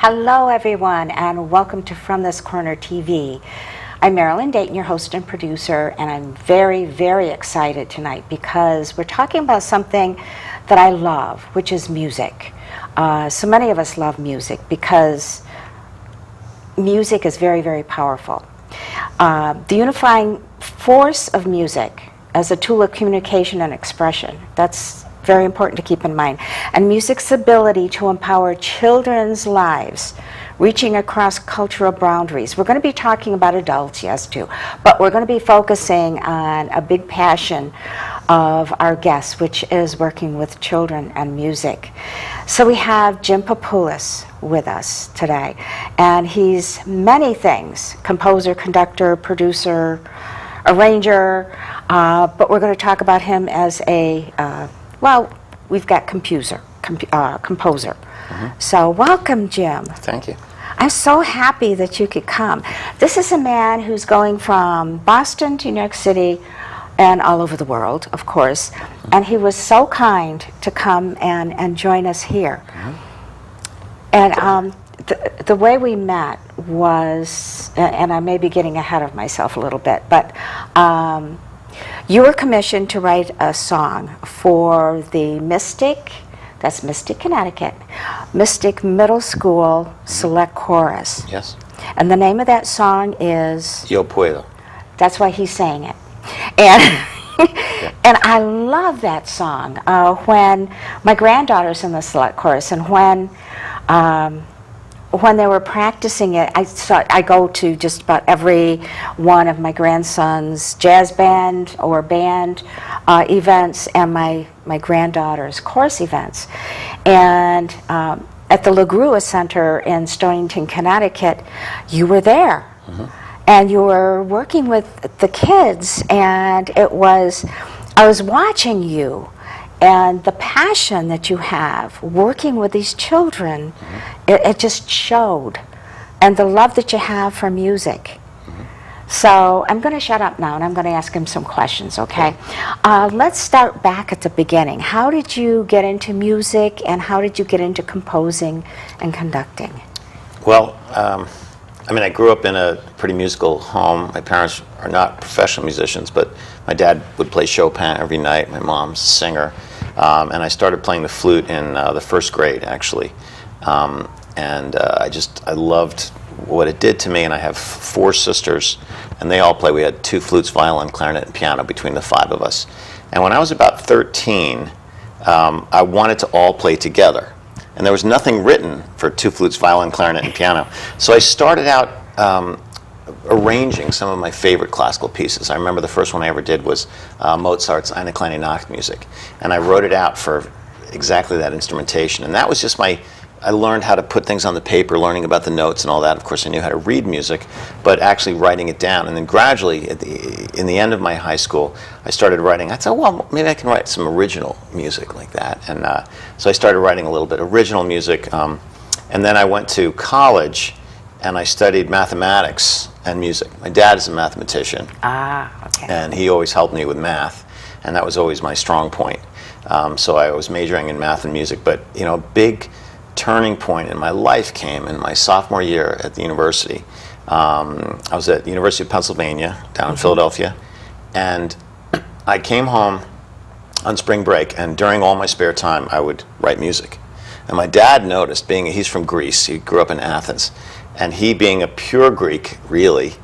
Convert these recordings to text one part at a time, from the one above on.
Hello, everyone, and welcome to From This Corner TV. I'm Marilyn Dayton, your host and producer, and I'm very, very excited tonight because we're talking about something that I love, which is music. So many of us love music because music is very, very powerful. The unifying force of music as a tool of communication and expression, that's very important to keep in mind. And music's ability to empower children's lives, reaching across cultural boundaries. We're going to be talking about adults, yes, too, but we're going to be focusing on a big passion of our guests, which is working with children and music. So we have Jim Papoulis with us today, and he's many things: composer, conductor, producer, arranger, but we're going to talk about him as a well, we've got composer. Mm-hmm. So welcome, Jim. Thank you. I'm so happy that you could come. This is a man who's going from Boston to New York City and all over the world, of course, mm-hmm. and he was so kind to come and join us here. Mm-hmm. And the way we met was, and I may be getting ahead of myself a little bit, but you were commissioned to write a song for the Mystic, that's Mystic, Connecticut, Mystic Middle School Select Chorus. Yes. And the name of that song is? Yo Puedo. That's why he's saying it. And, yeah. And I love that song. When my granddaughter's in the Select Chorus, and when they were practicing it, I go to just about every one of my grandson's jazz band or band events and my granddaughter's chorus events. And at the LaGrua Center in Stonington, Connecticut, you were there. Mm-hmm. And you were working with the kids, and I was watching you. And the passion that you have working with these children, mm-hmm. it just showed. And the love that you have for music. Mm-hmm. So I'm going to shut up now and I'm going to ask him some questions, okay? Let's start back at the beginning. How did you get into music and how did you get into composing and conducting? Well, I grew up in a pretty musical home. My parents are not professional musicians, but my dad would play Chopin every night. My mom's a singer. And I started playing the flute in the first grade, actually. I loved what it did to me, and I have 4 sisters, and they all play. We had 2 flutes, violin, clarinet, and piano between the 5 of us. And when I was about 13, I wanted to all play together. And there was nothing written for 2 flutes, violin, clarinet, and piano. So I started out arranging some of my favorite classical pieces. I remember the first one I ever did was Mozart's Eine kleine Nachtmusik. And I wrote it out for exactly that instrumentation. And that was just I learned how to put things on the paper, learning about the notes and all that. Of course, I knew how to read music, but actually writing it down. And then gradually, in the end of my high school, I started writing. I thought, well, maybe I can write some original music like that. And so I started writing a little bit original music. And then I went to college, and I studied mathematics and music. My dad is a mathematician. Okay. And he always helped me with math, and that was always my strong point. So I was majoring in math and music, but a big turning point in my life came in my sophomore year at the university. I was at the University of Pennsylvania down in Philadelphia, and I came home on spring break, and during all my spare time I would write music. And my dad noticed, he's from Greece, he grew up in Athens, and he, being a pure Greek, really,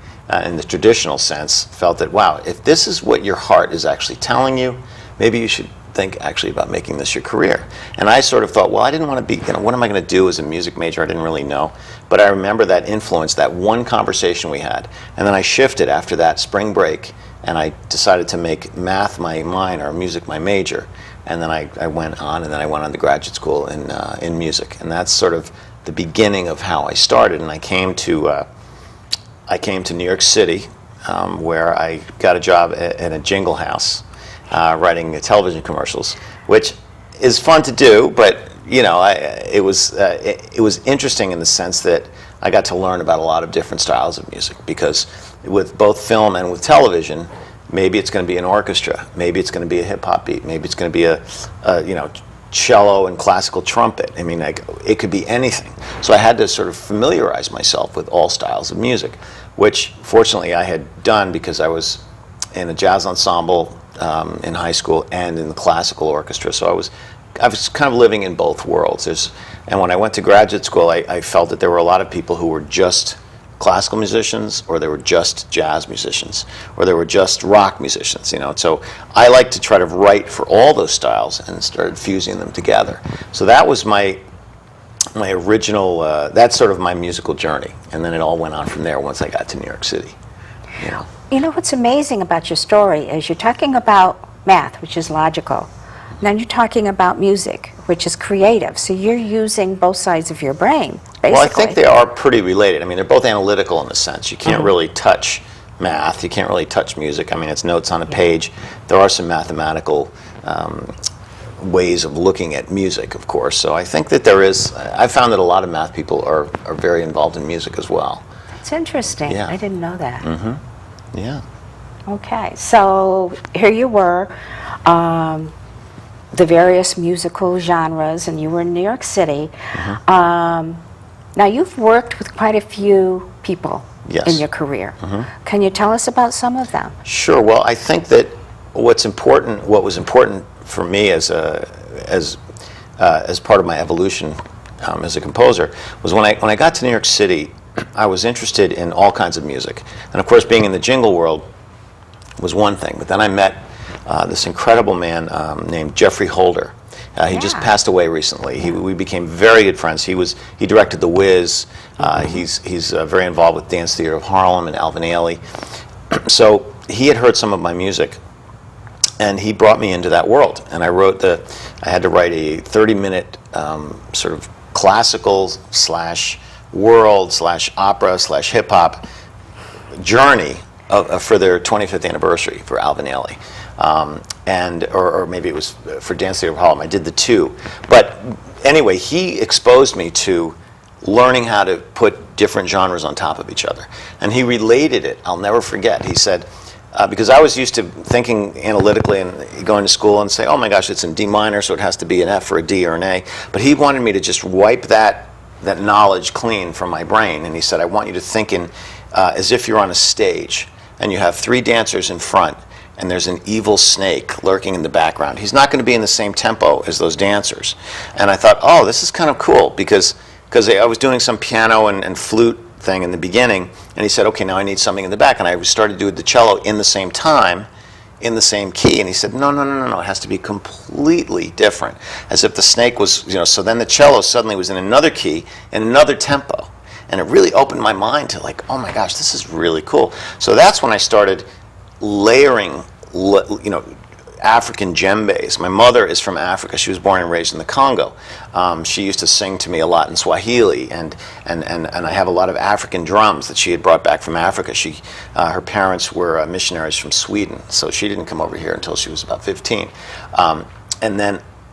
in the traditional sense, felt that, wow, if this is what your heart is actually telling you, maybe you should think actually about making this your career. And I sort of thought, well, I didn't want to be, what am I going to do as a music major? I didn't really know. But I remember that influence, that one conversation we had. And then I shifted after that spring break, and I decided to make math my minor, music my major. And then I went on, and then I went on to graduate school in music. And that's sort of the beginning of how I started. And I came to New York City, where I got a job at a jingle house, writing television commercials, which is fun to do, but it was interesting in the sense that I got to learn about a lot of different styles of music, because with both film and with television, maybe it's going to be an orchestra, maybe it's going to be a hip hop beat, maybe it's going to be a cello and classical trumpet. I mean, like, it could be anything. So I had to sort of familiarize myself with all styles of music, which fortunately I had done because I was in a jazz ensemble in high school and in the classical orchestra. So I was kind of living in both worlds. And when I went to graduate school, I felt that there were a lot of people who were just classical musicians, or they were just jazz musicians, or they were just rock musicians, you know. So I like to try to write for all those styles and started fusing them together. So that was my original, that's sort of my musical journey. And then it all went on from there once I got to New York City. You know, You know what's amazing about your story is you're talking about math, which is logical. Then you're talking about music, which is creative. So you're using both sides of your brain, basically. well, I think they are pretty related. I mean, they're both analytical in a sense. You can't really touch math. You can't really touch music. I mean, it's notes on a page. There are some mathematical ways of looking at music, of course. So I think that there is, I found that a lot of math people are very involved in music as well. It's interesting. Yeah. I didn't know that. Yeah. Okay, so here you were, the various musical genres, and you were in New York City. Now, you've worked with quite a few people Yes. in your career. Can you tell us about some of them? Sure. Well, I think that what was important for me as part of my evolution as a composer was when I got to New York City, I was interested in all kinds of music, and of course, being in the jingle world was one thing. But then I met this incredible man named Jeffrey Holder. He just passed away recently. We became very good friends. He directed The Wiz. He's very involved with Dance Theater of Harlem and Alvin Ailey. So he had heard some of my music, and he brought me into that world. And I had to write a 30-minute sort of classical / world / opera / hip hop journey for their 25th anniversary for Alvin Ailey. Or maybe it was for Dance Theater of Harlem. I did the two. But anyway, he exposed me to learning how to put different genres on top of each other. And he related it, I'll never forget. He said, because I was used to thinking analytically and going to school and say, oh my gosh, it's in D minor, so it has to be an F or a D or an A. But he wanted me to just wipe that knowledge clean from my brain. And he said, I want you to think in as if you're on a stage and you have 3 dancers in front, and there's an evil snake lurking in the background. He's not going to be in the same tempo as those dancers. And I thought, oh, this is kind of cool, because I was doing some piano and flute thing in the beginning, and he said, okay, now I need something in the back. And I started doing the cello in the same time, in the same key. And he said, no, it has to be completely different, as if the snake was, so then the cello suddenly was in another key, in another tempo. And it really opened my mind to like, oh my gosh, this is really cool. So that's when I started layering, African djembes. My mother is from Africa. She was born and raised in the Congo. She used to sing to me a lot in Swahili, and I have a lot of African drums that she had brought back from Africa. Her parents were missionaries from Sweden, so she didn't come over here until she was about 15.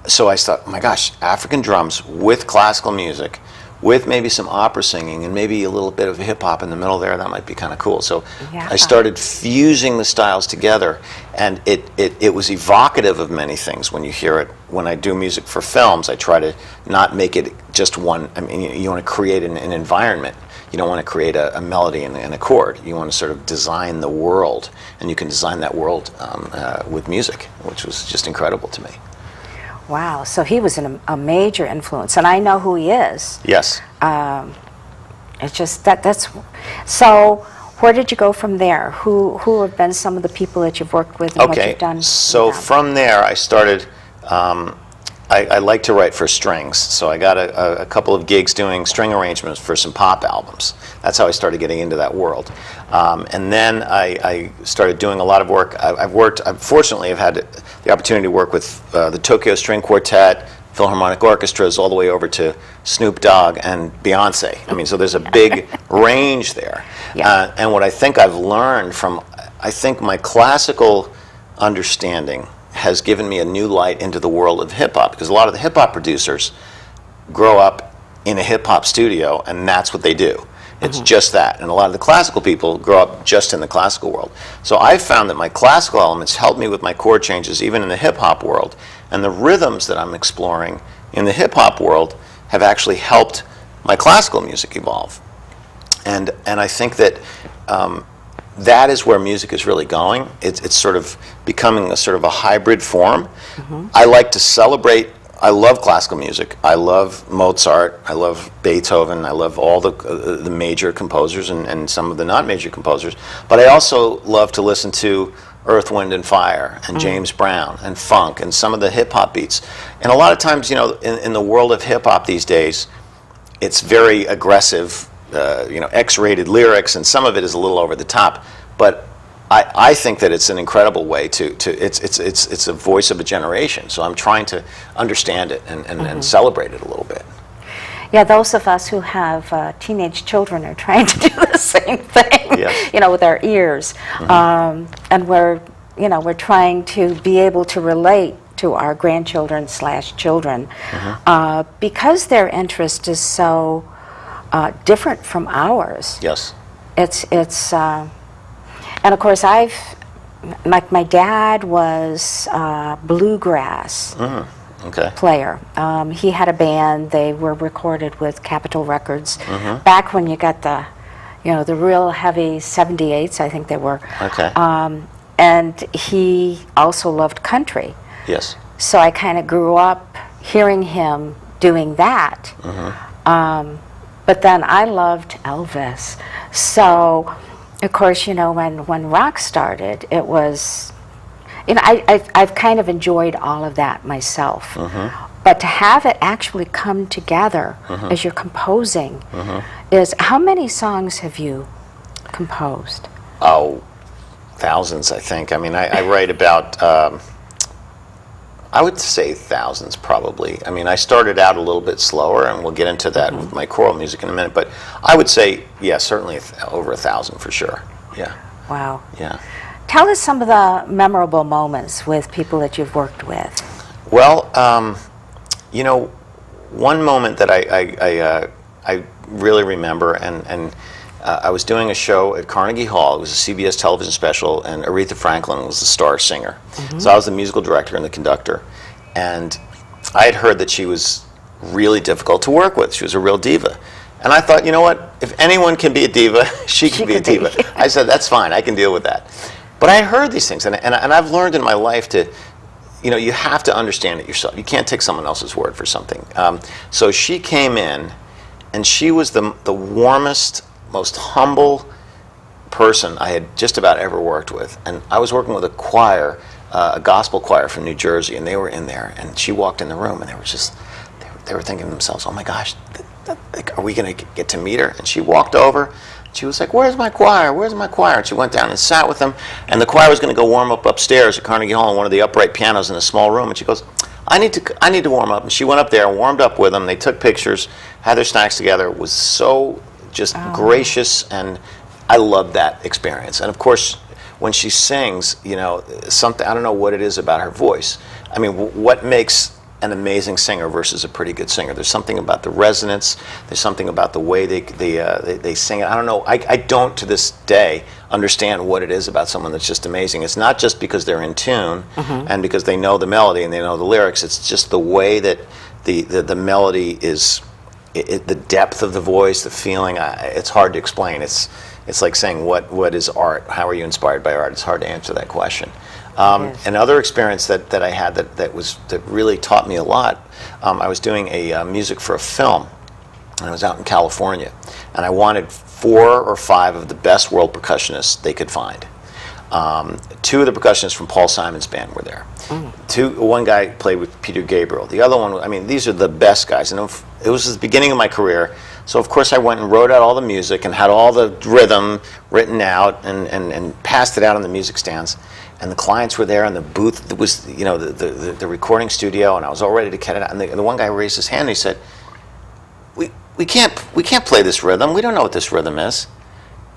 So I thought, oh my gosh, African drums with classical music, with maybe some opera singing and maybe a little bit of hip hop in the middle there, that might be kind of cool. So I started fusing the styles together, and it was evocative of many things when you hear it. When I do music for films, I try to not make it just one. I mean, you want to create an environment. You don't want to create a melody and a chord. You want to sort of design the world, and you can design that world with music, which was just incredible to me. Wow, so he was a major influence, and I know who he is. Yes. It's just that's. So, where did you go from there? Who have been some of the people that you've worked with and what you've done? So from there, I started. I like to write for strings, so I got a couple of gigs doing string arrangements for some pop albums. That's how I started getting into that world. And then I started doing a lot of work. Fortunately, I've had the opportunity to work with the Tokyo String Quartet, Philharmonic Orchestras, all the way over to Snoop Dogg and Beyonce. I mean, so there's a big range there. Yeah. And what I think I've learned from, I think my classical understanding has given me a new light into the world of hip-hop, because a lot of the hip-hop producers grow up in a hip-hop studio, and that's what they do. It's just that. And a lot of the classical people grow up just in the classical world. So I've found that my classical elements help me with my chord changes, even in the hip-hop world. And the rhythms that I'm exploring in the hip-hop world have actually helped my classical music evolve. And I think that that is where music is really going. It's sort of becoming a sort of a hybrid form. I like to celebrate. I love classical music. I love Mozart. I love Beethoven. I love all the major composers and some of the not major composers. But I also love to listen to Earth, Wind and Fire and James Brown and funk and some of the hip hop beats. And a lot of times, you know, in the world of hip hop these days, it's very aggressive, you know, X-rated lyrics, and some of it is a little over the top. But I think that it's an incredible way to it's a voice of a generation. So I'm trying to understand it and celebrate it a little bit. Yeah, those of us who have teenage children are trying to do the same thing, Yes. you know, with our ears. And we're trying to be able to relate to our grandchildren / children because their interest is so different from ours. Yes. It's and of course my dad was bluegrass Okay. player. He had a band. They were recorded with Capitol Records back when you got the real heavy 78s, I think they were. Okay. And he also loved country. Yes. So I kind of grew up hearing him doing that. But then I loved Elvis. So, of course, you know, when rock started, it was, you know, I've kind of enjoyed all of that myself. But to have it actually come together as you're composing is, how many songs have you composed? Oh, thousands, I think. I mean, I write about, I would say thousands probably. I mean, I started out a little bit slower, and we'll get into that with my choral music in a minute, but I would say, yeah, certainly over 1,000 for sure. Yeah. Wow. Yeah. Tell us some of the memorable moments with people that you've worked with. Well, you know, one moment that I really remember, and I was doing a show at Carnegie Hall. It was a CBS television special, and Aretha Franklin was the star singer. So I was the musical director and the conductor. And I had heard that she was really difficult to work with. She was a real diva. And I thought, you know what? If anyone can be a diva, she can be a diva. I said, that's fine. I can deal with that. But I heard these things, and I've learned in my life to, you know, you have to understand it yourself. You can't take someone else's word for something. So she came in, and she was the warmest, most humble person I had just about ever worked with. And I was working with a choir, a gospel choir from New Jersey, and they were in there, and she walked in the room, and they were thinking to themselves, oh my gosh, are we going to get to meet her? And she walked over, she was like, where's my choir? Where's my choir? And she went down and sat with them, and the choir was going to go warm up upstairs at Carnegie Hall on one of the upright pianos in a small room, and she goes, I need to warm up. And she went up there and warmed up with them. They took pictures, had their snacks together. It was so just gracious, and I loved that experience. And of course, when she sings, you know, something, I don't know what it is about her voice. I mean, what makes an amazing singer versus a pretty good singer? There's something about the resonance. There's something about the way they sing it. I don't know. I don't to this day understand what it is about someone that's just amazing. It's not just because they're in tune and because they know the melody and they know the lyrics. It's just the way that the melody is. The depth of the voice, the feeling, it's hard to explain. It's like saying, what is art? How are you inspired by art? It's hard to answer that question. Another experience that I had that really taught me a lot, I was doing a music for a film, and I was out in California, and I wanted 4 or 5 of the best world percussionists they could find. 2 of the percussionists from Paul Simon's band were there. One guy played with Peter Gabriel. The other one, I mean, these are the best guys. And it was the beginning of my career. So, of course, I went and wrote out all the music and had all the rhythm written out and passed it out on the music stands. And the clients were there, and the booth was, you know, the recording studio, and I was all ready to cut it out. And the one guy raised his hand and he said, we can't play this rhythm. We don't know what this rhythm is.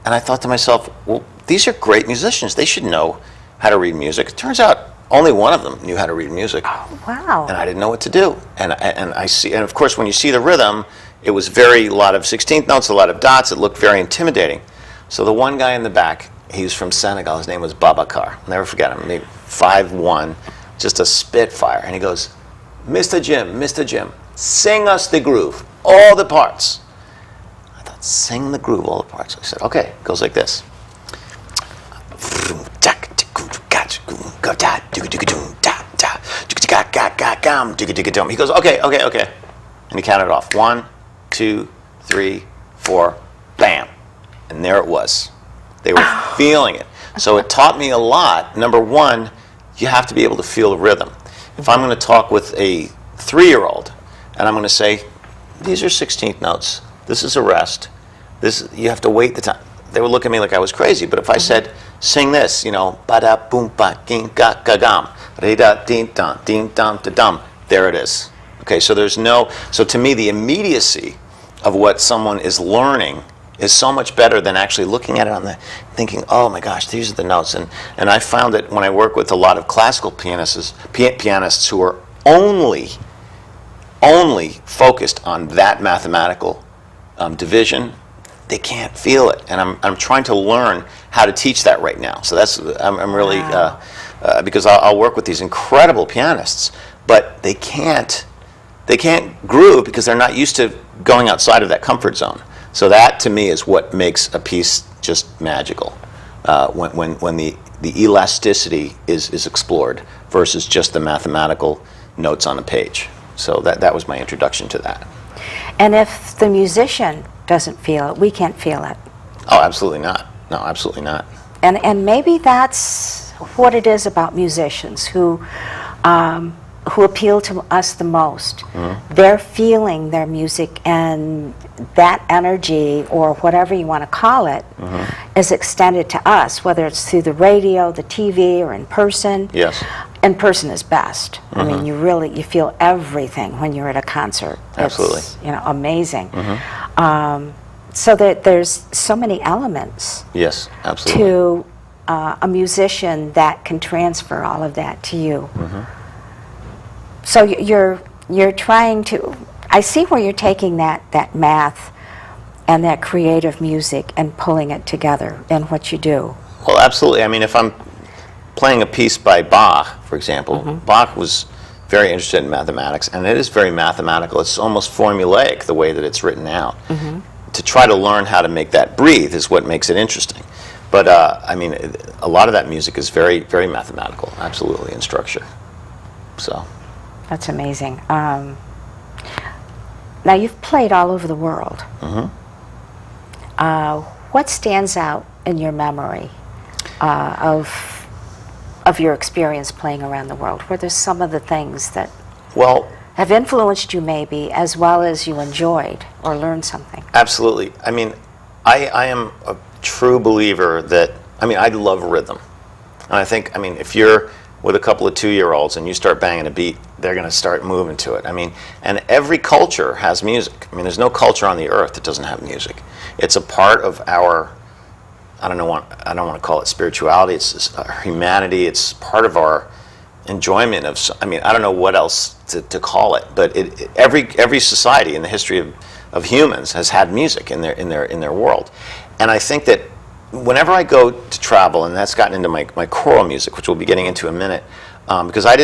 And I thought to myself, well, these are great musicians. They should know how to read music. It turns out only one of them knew how to read music. Oh, wow. And I didn't know what to do. And I see, and of course, when you see the rhythm, it was a lot of 16th notes, a lot of dots. It looked very intimidating. So the one guy in the back, he was from Senegal. His name was Babacar. I'll never forget him. Maybe 5'1", just a spitfire. And he goes, Mr. Jim, sing us the groove, all the parts. I thought, sing the groove, all the parts. I said, okay. It goes like this. He goes, okay. And he counted off. 1, 2, 3, 4, bam. And there it was. They were feeling it. So it taught me a lot. Number one, you have to be able to feel the rhythm. If I'm going to talk with a 3-year-old and I'm going to say, these are 16th notes, this is a rest, you have to wait the time. They would look at me like I was crazy. But if I said, sing this, ba-da, boom, ba, ging, ga, ga, gam, re-da, ding, dum, da, dum, there it is. Okay, so so to me, the immediacy of what someone is learning is so much better than actually looking at it thinking, oh my gosh, these are the notes. And I found that when I work with a lot of classical pianists who are only focused on that mathematical division, they can't feel it. And I'm trying to learn how to teach that right now. So I'm really, wow. Because I'll work with these incredible pianists, but they can't groove because they're not used to going outside of that comfort zone. So that, to me, is what makes a piece just magical, when the elasticity is explored versus just the mathematical notes on a page. So that was my introduction to that. And if the musician doesn't feel it, we can't feel it. Oh, absolutely not. No, absolutely not. And maybe that's what it is about musicians who appeal to us the most. Mm-hmm. They're feeling their music, and that energy, or whatever you want to call it, mm-hmm. is extended to us, whether it's through the radio, the TV, or in person. Yes. In person is best. Mm-hmm. I mean, you feel everything when you're at a concert. Absolutely. It's, amazing. Mm-hmm. So that there's so many elements. Yes, absolutely. To a musician that can transfer all of that to you. Mm-hmm. So you're trying to, I see where you're taking that math and that creative music and pulling it together in what you do. Well, absolutely. I mean, if I'm playing a piece by Bach, for example, mm-hmm. Bach was very interested in mathematics, and it is very mathematical. It's almost formulaic the way that it's written out. Mm-hmm. To try to learn how to make that breathe is what makes it interesting. But I mean, a lot of that music is very, very mathematical, absolutely, in structure. So. That's amazing. Now, you've played all over the world. Mm-hmm. What stands out in your memory of your experience playing around the world? What are some of the things that have influenced you, maybe, as well as you enjoyed or learned something? Absolutely. I mean, I am a true believer that, I love rhythm. And I think, if you're with a couple of 2-year-olds and you start banging a beat, they're going to start moving to it. And every culture has music. There's no culture on the earth that doesn't have music. It's a part of our, I don't want to call it spirituality, it's our humanity, it's part of our enjoyment of, I don't know what else to call it, but every society in the history of humans has had music in their world. And I think that whenever I go to travel, and that's gotten into my choral music, which we'll be getting into in a minute, because I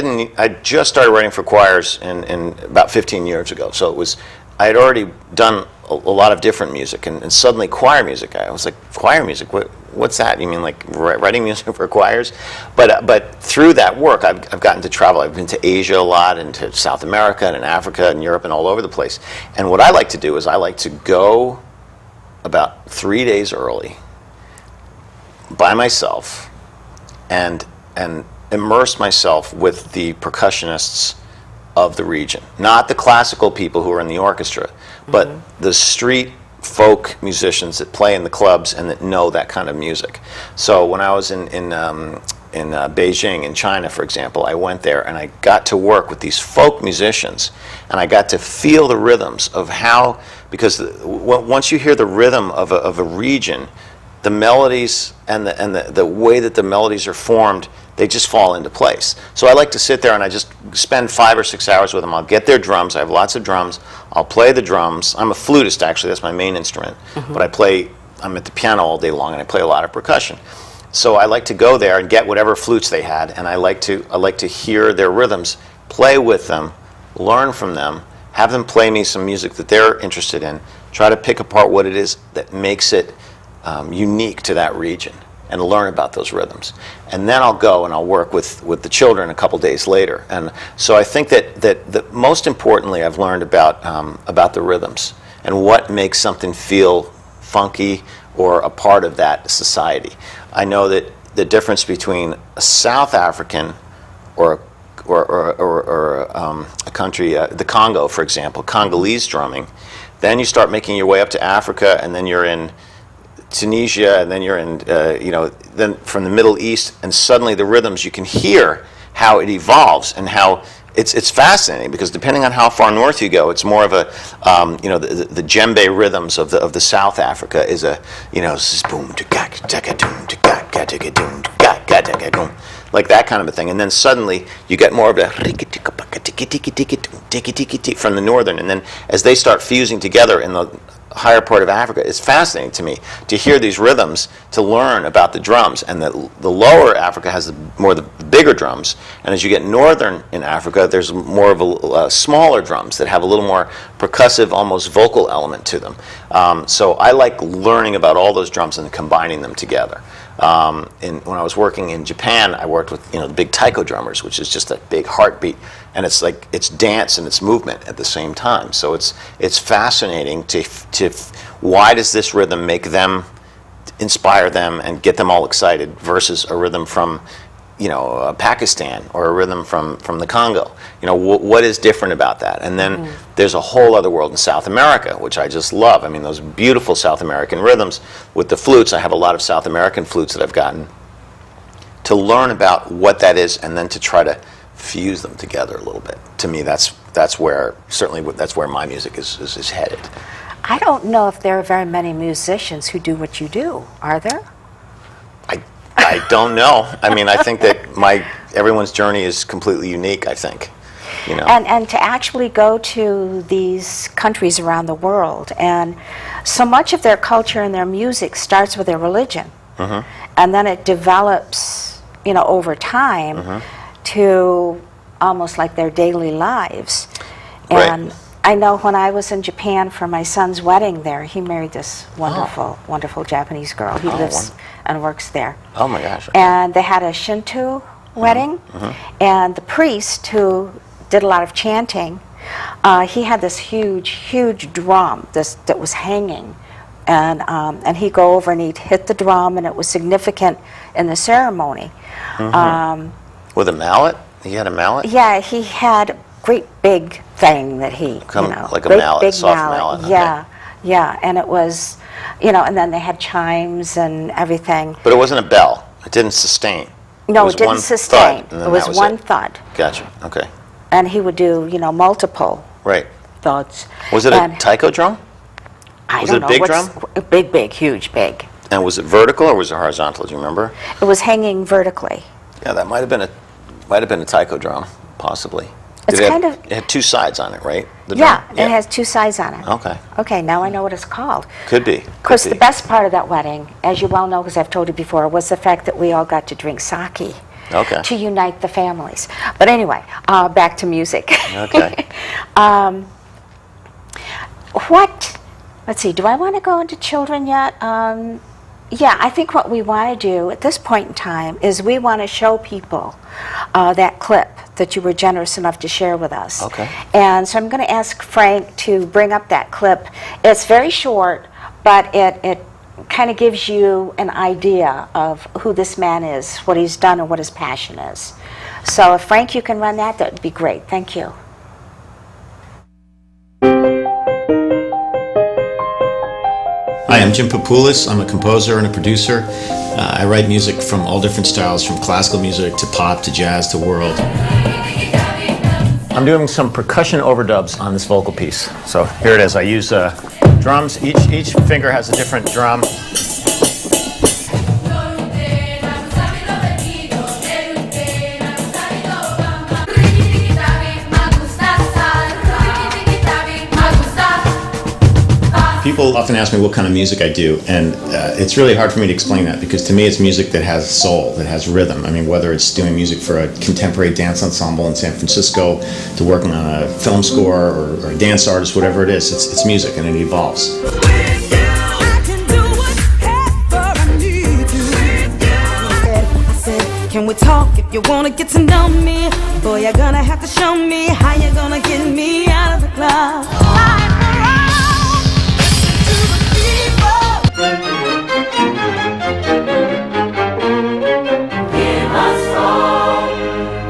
just started writing for choirs in about 15 years ago. So I had already done a lot of different music, and suddenly choir music. I was like, choir music? What's that? You mean like writing music for choirs? But through that work, I've gotten to travel. I've been to Asia a lot, and to South America, and in Africa, and Europe, and all over the place. And what I like to do is I like to go about 3 days early, by myself, and immerse myself with the percussionists of the region. Not the classical people who are in the orchestra, but mm-hmm. the street folk musicians that play in the clubs and that know that kind of music. So when I was in Beijing, in China, for example, I went there and I got to work with these folk musicians, and I got to feel the rhythms of how, because once you hear the rhythm of a region, the melodies and the way that the melodies are formed, they just fall into place. So I like to sit there and I just spend 5 or 6 hours with them. I'll get their drums. I have lots of drums. I'll play the drums. I'm a flutist, actually. That's my main instrument. But I'm at the piano all day long, and I play a lot of percussion. So I like to go there and get whatever flutes they had, and I like to hear their rhythms, play with them, learn from them, have them play me some music that they're interested in, try to pick apart what it is that makes it unique to that region, and learn about those rhythms. And then I'll go and I'll work with the children a couple days later. And so I think that most importantly, I've learned about the rhythms and what makes something feel funky or a part of that society. I know that the difference between a South African or a country, the Congo, for example, Congolese drumming, then you start making your way up to Africa, and then you're in Tunisia, and then you're in, then from the Middle East, and suddenly the rhythms, you can hear how it evolves and how it's fascinating, because depending on how far north you go, it's more of a, the djembe rhythms of the South Africa is a, boom, like that kind of a thing. And then suddenly you get more of the from the northern, and then as they start fusing together in the higher part of Africa, it's fascinating to me to hear these rhythms, to learn about the drums. And the lower Africa has the bigger drums, and as you get northern in Africa, there's more of a smaller drums that have a little more percussive, almost vocal element to them. So I like learning about all those drums and combining them together. When I was working in Japan, I worked with the big taiko drummers, which is just a big heartbeat, and it's like it's dance and it's movement at the same time. So it's fascinating to why does this rhythm make them, inspire them, and get them all excited versus a rhythm from Pakistan or a rhythm from the Congo. What is different about that? And then there's a whole other world in South America, which I just love. I mean, those beautiful South American rhythms with the flutes. I have a lot of South American flutes that I've gotten to learn about what that is, and then to try to fuse them together a little bit. To me, that's where my music is headed. I don't know if there are very many musicians who do what you do. Are there? I don't know. I mean, I think that everyone's journey is completely unique, I think. And to actually go to these countries around the world, and so much of their culture and their music starts with their religion, and then it develops, over time to almost like their daily lives. And I know when I was in Japan for my son's wedding there, he married this wonderful Japanese girl. He lives and works there. Oh my gosh. And they had a Shinto wedding, and the priest who did a lot of chanting, he had this huge drum that was hanging, and he'd go over and he'd hit the drum, and it was significant in the ceremony. With a mallet? He had a mallet? Yeah, he had a great big thing that he, like a great mallet, big soft mallet. Yeah, yeah, and it was, and then they had chimes and everything. But it wasn't a bell. It didn't sustain. No, it didn't sustain. Thud, it was one thud. Gotcha. Okay. And he would do, multiple thuds. Was it a taiko drum? I Was don't it a know. big drum? Big, huge, big. And was it vertical or was it horizontal? Do you remember? It was hanging vertically. Yeah, that might have been a taiko drum, possibly. It's it had two sides on it, right? The yeah, drum? it has two sides on it. Okay. Okay, now I know what it's called. Could be. Of course, the best part of that wedding, as you well know, because I've told you before, was the fact that we all got to drink sake. Okay. To unite the families. But anyway, back to music. Okay. Let's see, do I want to go into children yet? Yeah, I think what we want to do at this point in time is we want to show people that clip that you were generous enough to share with us. Okay. And so I'm going to ask Frank to bring up that clip. It's very short, but it kind of gives you an idea of who this man is, what he's done, and what his passion is. So if Frank, you can run that would be great. Thank you. Hi, I'm Jim Papoulis. I'm a composer and a producer. I write music from all different styles, from classical music to pop to jazz to world. I'm doing some percussion overdubs on this vocal piece. So here it is. I use drums. Each finger has a different drum. People often ask me what kind of music I do, and it's really hard for me to explain that, because to me it's music that has soul, that has rhythm. I mean, whether it's doing music for a contemporary dance ensemble in San Francisco, to working on a film score or a dance artist, whatever it is, it's music and it evolves. Can we talk if you wanna get to know me? Boy, you're gonna have to show me how you're gonna get me out of the cloud. Give us hope,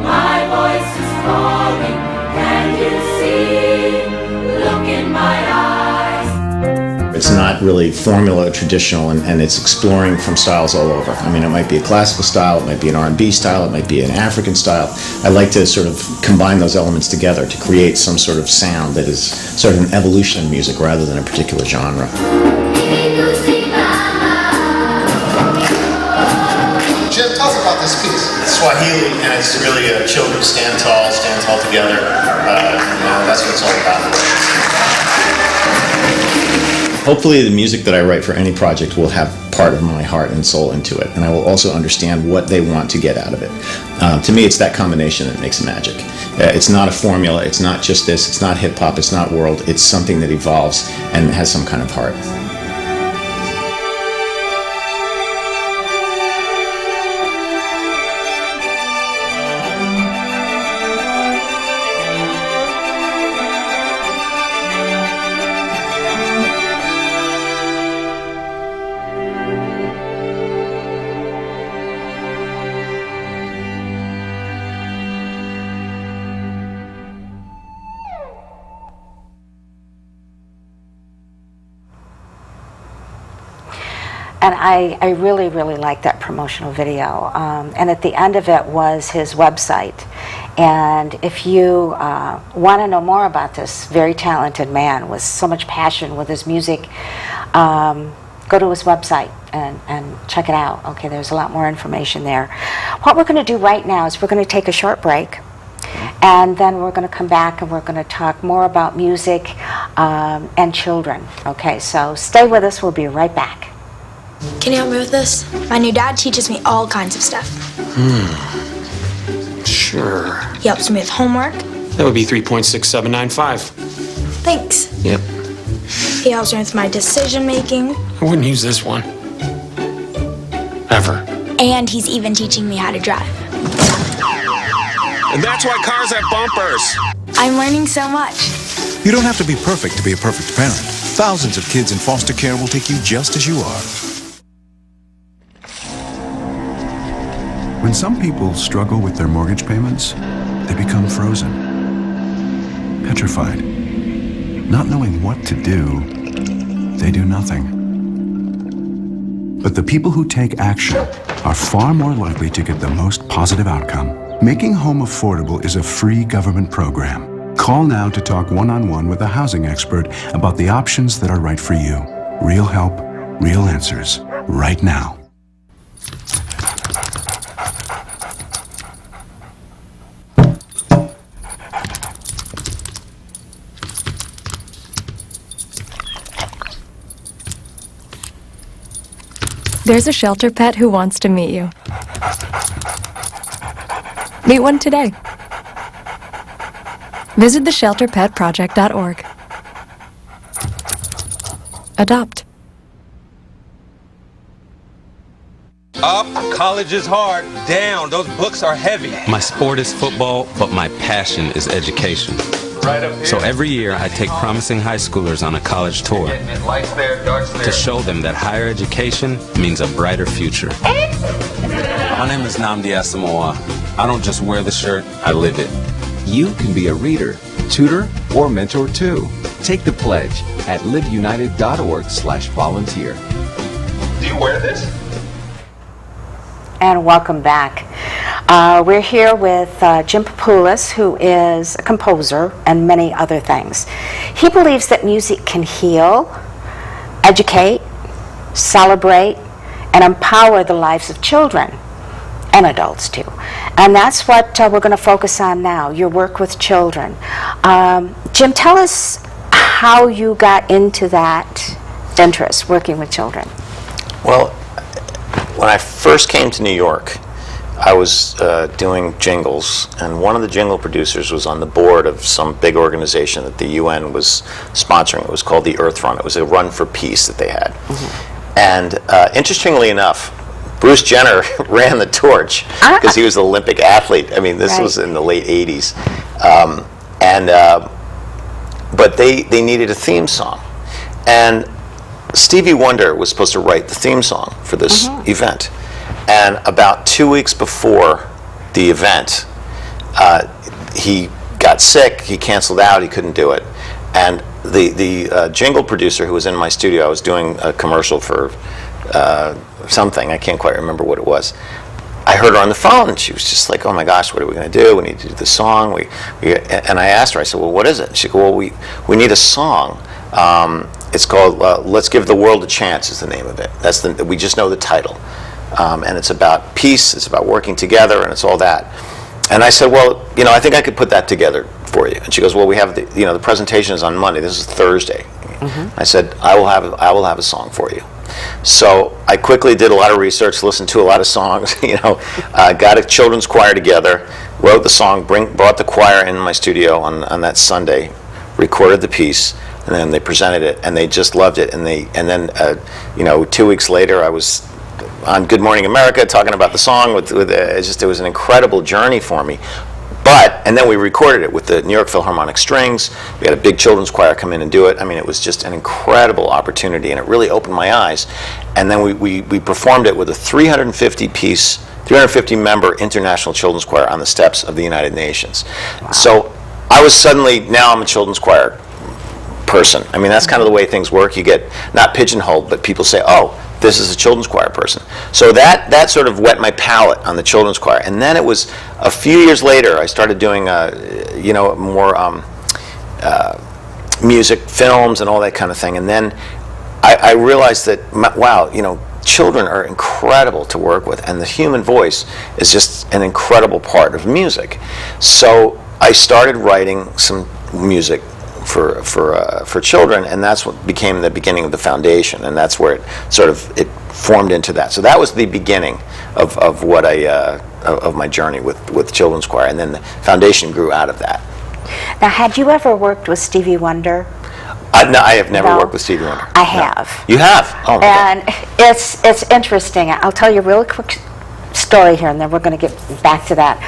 my voice is calling. Can you see? Look in my eyes. It's not really formula traditional, and it's exploring from styles all over. I mean, it might be a classical style, it might be an R&B style, it might be an African style. I like to sort of combine those elements together to create some sort of sound that is sort of an evolution of music rather than a particular genre. Jim, tell us about this piece. Swahili, and it's really children stand tall together. That's what it's all about. Hopefully the music that I write for any project will have part of my heart and soul into it, and I will also understand what they want to get out of it. To me, it's that combination that makes it magic. It's not a formula, it's not just this, it's not hip-hop, it's not world, it's something that evolves and has some kind of heart. And I really, really like that promotional video. And at the end of it was his website. And if you want to know more about this very talented man with so much passion with his music, go to his website and check it out. Okay, there's a lot more information there. What we're going to do right now is we're going to take a short break. And then we're going to come back and we're going to talk more about music and children. Okay, so stay with us. We'll be right back. Can you help me with this? My new dad teaches me all kinds of stuff. Sure. He helps me with homework. That would be 3.6795. Thanks. Yep. He helps me with my decision making. I wouldn't use this one. Ever. And he's even teaching me how to drive. And that's why cars have bumpers. I'm learning so much. You don't have to be perfect to be a perfect parent. Thousands of kids in foster care will take you just as you are. When some people struggle with their mortgage payments, they become frozen, petrified. Not knowing what to do, they do nothing. But the people who take action are far more likely to get the most positive outcome. Making Home Affordable is a free government program. Call now to talk one-on-one with a housing expert about the options that are right for you. Real help, real answers, right now. There's a shelter pet who wants to meet you. Meet one today. Visit theshelterpetproject.org. Adopt. Up, college is hard. Down, those books are heavy. My sport is football, but my passion is education. Right up here. So every year I take promising high schoolers on a college tour Lights there, darts there. to show them that higher education means a brighter future. My name is Nnamdi Asamoah. I don't just wear the shirt, I live it. You can be a reader, tutor, or mentor too. Take the pledge at liveunited.org/volunteer. Do you wear this? And welcome back. We're here with Jim Papoulis, who is a composer and many other things. He believes that music can heal, educate, celebrate, and empower the lives of children and adults too. And that's what we're going to focus on now, your work with children. Jim, tell us how you got into that first interest working with children? Well, when I first came to New York, I was doing jingles, and one of the jingle producers was on the board of some big organization that the UN was sponsoring. It was called the Earth Run. It was a run for peace that they had. And interestingly enough, Bruce Jenner ran the torch because he was an Olympic athlete. I mean, this was in the late 80s. But they needed a theme song. And Stevie Wonder was supposed to write the theme song for this event. And about 2 weeks before the event, he got sick, he canceled out, he couldn't do it. And the jingle producer who was in my studio, I was doing a commercial for something, I can't quite remember what it was. I heard her on the phone, and she was just like, "Oh my gosh, what are we going to do? We need to do the song." And I asked her, I said, "Well, what is it?" She said, "Well, we need a song. It's called Let's Give the World a Chance," is the name of it. We just know the title. And it's about peace, it's about working together, and it's all that. And I said, "Well, I think I could put that together for you." And she goes, "Well, we have the presentation is on Monday. This is Thursday." I said, I will have a song for you." So I quickly did a lot of research, listened to a lot of songs, got a children's choir together, wrote the song, brought the choir in my studio on that Sunday, recorded the piece, and then they presented it, and they just loved it. And then 2 weeks later, I was on Good Morning America talking about the song. It was an incredible journey for me. And then we recorded it with the New York Philharmonic Strings. We had a big children's choir come in and do it. I mean, it was just an incredible opportunity, and it really opened my eyes. And then we performed it with a 350-member international children's choir on the steps of the United Nations. Wow. So I was now I'm a children's choir person. I mean, that's kind of the way things work. You get not pigeonholed, but people say, "Oh, this is a children's choir person." So that sort of whet my palate on the children's choir. And then it was a few years later, I started doing more music, films, and all that kind of thing. And then I realized that, wow, children are incredible to work with, and the human voice is just an incredible part of music. So I started writing some music for children, and that's what became the beginning of the foundation, and that's where it formed into that. So that was the beginning of what of my journey with children's choir, and then the foundation grew out of that. Now, had you ever worked with Stevie Wonder? No, I have never worked with Stevie Wonder. I have. You have? Oh, and it's interesting. I'll tell you a really quick story here, and then we're going to get back to that.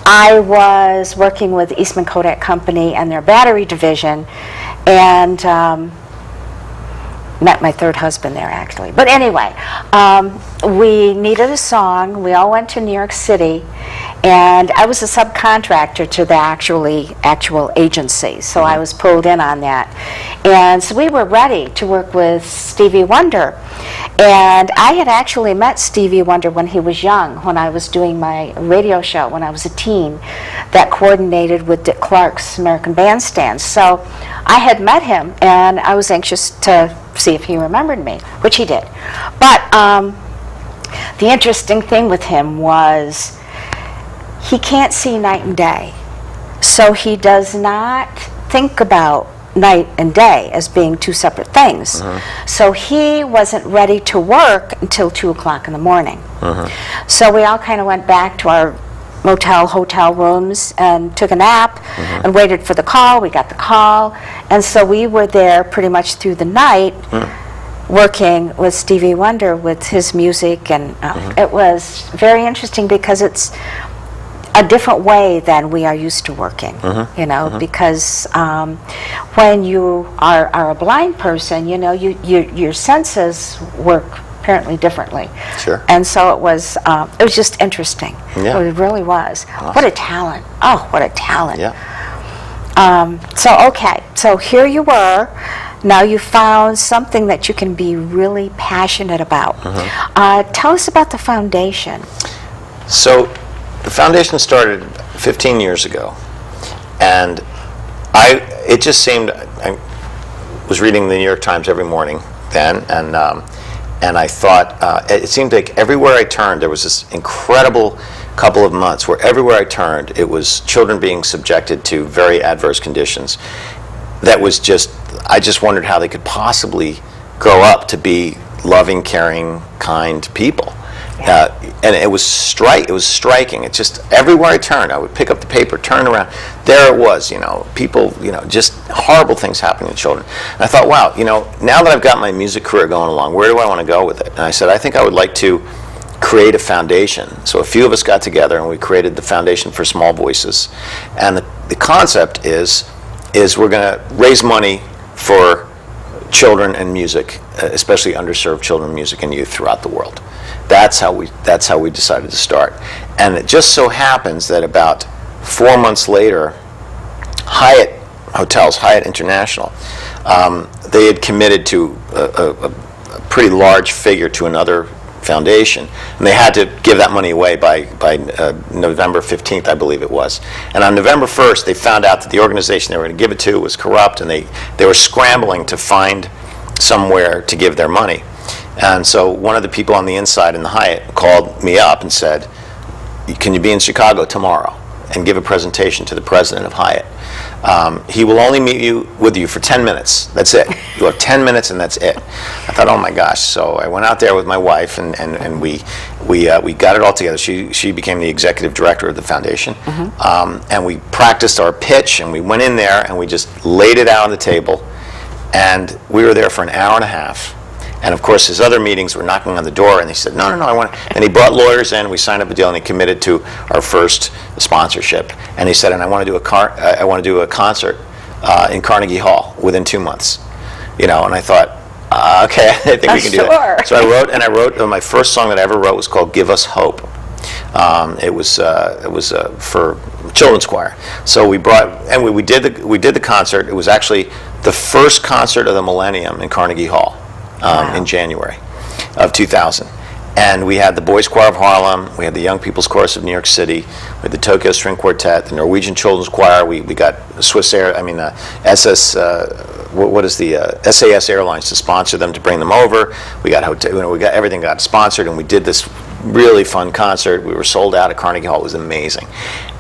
I was working with Eastman Kodak Company and their battery division, and met my third husband there, actually. But anyway, we needed a song. We all went to New York City, and I was a subcontractor to the actual agency, so I was pulled in on that. And so we were ready to work with Stevie Wonder. And I had actually met Stevie Wonder when he was young, when I was doing my radio show when I was a teen that coordinated with Dick Clark's American Bandstand. So I had met him, and I was anxious to see if he remembered me, which he did. But the interesting thing with him was he can't see night and day. So he does not think about night and day as being two separate things. So he wasn't ready to work until 2 o'clock in the morning. So we all kind of went back to our hotel rooms and took a nap and waited for the call. We got the call, and so we were there pretty much through the night working with Stevie Wonder with his music, and it was very interesting because it's a different way than we are used to working, because when you are a blind person, your senses work apparently differently. Sure. And so it was just interesting. Yeah. It really was. Awesome. What a talent. Oh, what a talent. Yeah. So here you were. Now you found something that you can be really passionate about. Tell us about the foundation. So the foundation started 15 years ago, and it just seemed, I was reading the New York Times every morning then, and I thought, it seemed like everywhere I turned, there was this incredible couple of months where everywhere I turned, it was children being subjected to very adverse conditions. that was just, I just wondered how they could possibly grow up to be loving, caring, kind people. And it was striking. It just, everywhere I turned, I would pick up the paper, turn around, there it was, people, just horrible things happening to children. And I thought, wow, now that I've got my music career going along, where do I want to go with it? And I said, I think I would like to create a foundation. So a few of us got together and we created the Foundation for Small Voices. And the concept is we're going to raise money for children and music, especially underserved children, music, and youth throughout the world. That's how we decided to start. And it just so happens that about 4 months later, Hyatt Hotels, Hyatt International, they had committed to a pretty large figure to another foundation, and they had to give that money away by November 15th, I believe it was. And on November 1st, they found out that the organization they were going to give it to was corrupt, and they were scrambling to find somewhere to give their money. And so one of the people on the inside in the Hyatt called me up and said, can you be in Chicago tomorrow and give a presentation to the president of Hyatt? He will only meet with you for 10 minutes. That's it. You have 10 minutes and that's it. I thought, oh my gosh. So I went out there with my wife and we got it all together. She became the executive director of the foundation. And we practiced our pitch and we went in there and we just laid it out on the table. And we were there for an hour and a half. And of course, his other meetings were knocking on the door, and he said, no, I want to. And he brought lawyers in, we signed up a deal, and he committed to our first sponsorship. And he said, and I want to do a concert in Carnegie Hall within 2 months. And I thought, okay, I think we can do that. So I wrote my first song that I ever wrote was called "Give Us Hope." It was for children's choir. So we did the concert. It was actually the first concert of the millennium in Carnegie Hall. In January of 2000. And we had the Boys Choir of Harlem, we had the Young People's Chorus of New York City, we had the Tokyo String Quartet, the Norwegian Children's Choir, we got SAS Airlines to sponsor them, to bring them over. We got everything got sponsored, and we did this really fun concert. We were sold out at Carnegie Hall. It was amazing.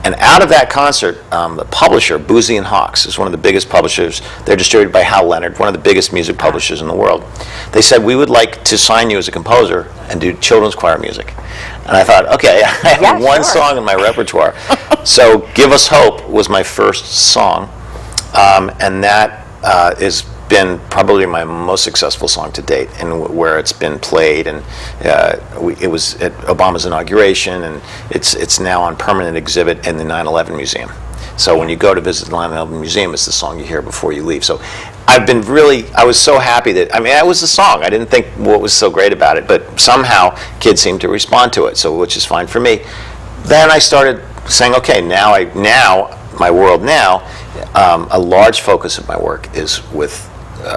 And out of that concert, the publisher, Boozy and Hawkes, is one of the biggest publishers. They're distributed by Hal Leonard, one of the biggest music publishers in the world. They said, we would like to sign you as a composer and do children's choir music. And I thought, okay, I have one song in my repertoire. So Give Us Hope was my first song, and that is been probably my most successful song to date, and where it's been played, and it was at Obama's inauguration, and it's now on permanent exhibit in the 9/11 Museum. So when you go to visit the 9/11 Museum, it's the song you hear before you leave. So I was so happy that, it was a song. I didn't think what was so great about it, but somehow kids seemed to respond to it, so which is fine for me. Then I started saying, okay, my world now, a large focus of my work is with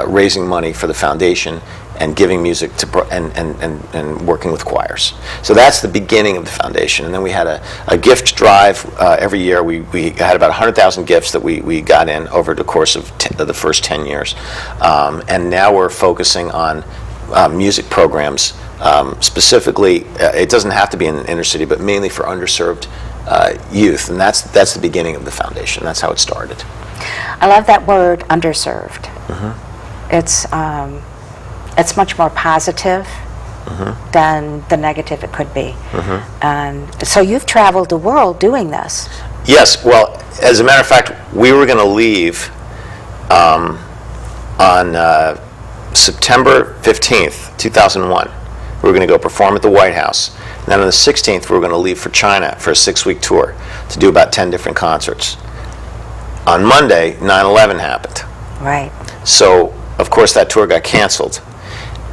raising money for the foundation and giving music to and working with choirs. So that's the beginning of the foundation. And then we had a gift drive every year. We had about 100,000 gifts that we got in over the course of the first 10 years. And now we're focusing on music programs. Specifically, it doesn't have to be in an inner city, but mainly for underserved youth. And that's the beginning of the foundation. That's how it started. I love that word, underserved. It's much more positive than the negative it could be. And so you've traveled the world doing this. Yes. Well, as a matter of fact, we were going to leave on September 15th, 2001. We were going to go perform at the White House. And then on the 16th, we were going to leave for China for a 6-week tour to do about 10 different concerts. On Monday, 9/11 happened. Right. So, of course, that tour got canceled.